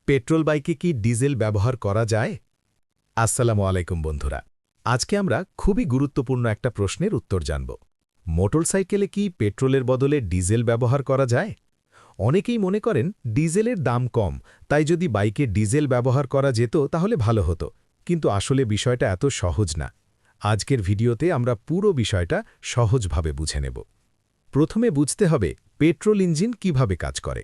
Petrol বাইকে কি diesel ব্যবহার করা যায়? আসসালামু আলাইকুম বন্ধুরা। আজকে আমরা খুবই গুরুত্বপূর্ণ একটা প্রশ্নের উত্তর জানব। মোটরসাইকেলে কি পেট্রোলের বদলে ডিজেল ব্যবহার করা যায়? অনেকেই মনে করেন ডিজেলের দাম কম, তাই যদি বাইকে ডিজেল ব্যবহার করা যেত তাহলে ভালো হতো। কিন্তু আসলে বিষয়টা এত সহজ না। আজকের ভিডিওতে আমরা পুরো বিষয়টা সহজভাবে বুঝে নেব। প্রথমে বুঝতে হবে পেট্রোল ইঞ্জিন কিভাবে কাজ করে।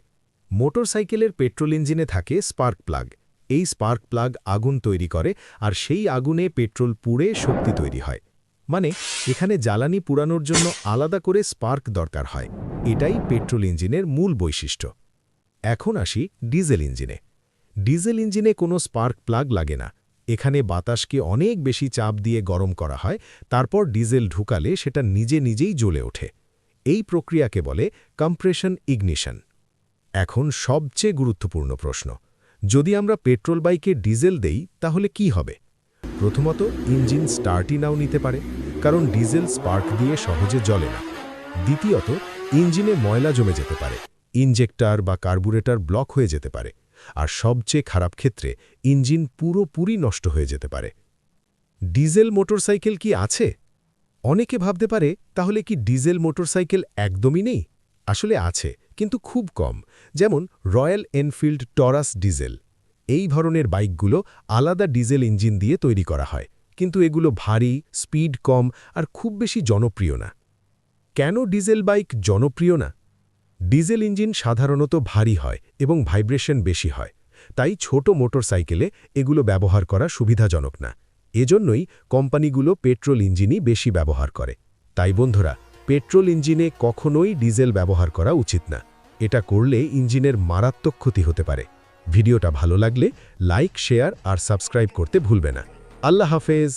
মোটরসাইকেলের পেট্রোল ইঞ্জিনে থাকে স্পার্ক প্লাগ। এই স্পার্ক প্লাগ আগুন তৈরি করে আর সেই আগুনে পেট্রোল পুড়ে শক্তি তৈরি হয়। মানে এখানে জ্বালানি পুরানোর জন্য আলাদা করে স্পার্ক দরকার হয়। এটাই পেট্রোল ইঞ্জিনের মূল বৈশিষ্ট্য। এখন আসি ডিজেল ইঞ্জিনে। ডিজেল ইঞ্জিনে কোনো স্পার্ক প্লাগ লাগে না। এখানে বাতাসকে অনেক বেশি চাপ দিয়ে গরম করা হয়, তারপর ডিজেল ঢুকালে সেটা নিজে নিজেই জ্বলে ওঠে। এই প্রক্রিয়াকে বলে কম্প্রেশন ইগনিশন। এখন সবচেয়ে গুরুত্বপূর্ণ প্রশ্ন, যদি আমরা পেট্রোল বাইকে ডিজেল দেই তাহলে কি হবে? প্রথমত, ইঞ্জিন স্টার্টই নাও নিতে পারে, কারণ ডিজেল স্পার্ক দিয়ে সহজে জ্বলে না। দ্বিতীয়ত, ইঞ্জিনে ময়লা জমে যেতে পারে, ইনজেক্টর বা কার্বুরেটর ব্লক হয়ে যেতে পারে। আর সবচেয়ে খারাপ ক্ষেত্রে ইঞ্জিন পুরোপুরি নষ্ট হয়ে যেতে পারে। ডিজেল মোটরসাইকেল কি আছে? অনেকে ভাবতে পারে তাহলে কি ডিজেল মোটরসাইকেল একদমই নেই? আসলে আছে, কিন্তু খুব কম। যেমন রয়্যাল এনফিল্ড টরাস ডিজেল। এই ধরনের বাইকগুলো আলাদা ডিজেল ইঞ্জিন দিয়ে তৈরি করা হয়, কিন্তু এগুলো ভারী, স্পিড কম আর খুব বেশি জনপ্রিয় না। কেন ডিজেল বাইক জনপ্রিয় না? ডিজেল ইঞ্জিন সাধারণত ভারী হয় এবং ভাইব্রেশন বেশি হয়, তাই ছোট মোটরসাইকেলে এগুলো ব্যবহার করা সুবিধাজনক না। এজন্যই কোম্পানিগুলো পেট্রোল ইঞ্জিনই বেশি ব্যবহার করে। তাই বন্ধুরা, পেট্রোল ইঞ্জিনে কখনোই ডিজেল ব্যবহার করা উচিত না। এটা করলে ইঞ্জিনের মারাত্মক ক্ষতি হতে পারে। ভিডিওটা ভালো লাগলে লাইক, শেয়ার আর সাবস্ক্রাইব করতে ভুলবে না। আল্লাহ হাফেজ।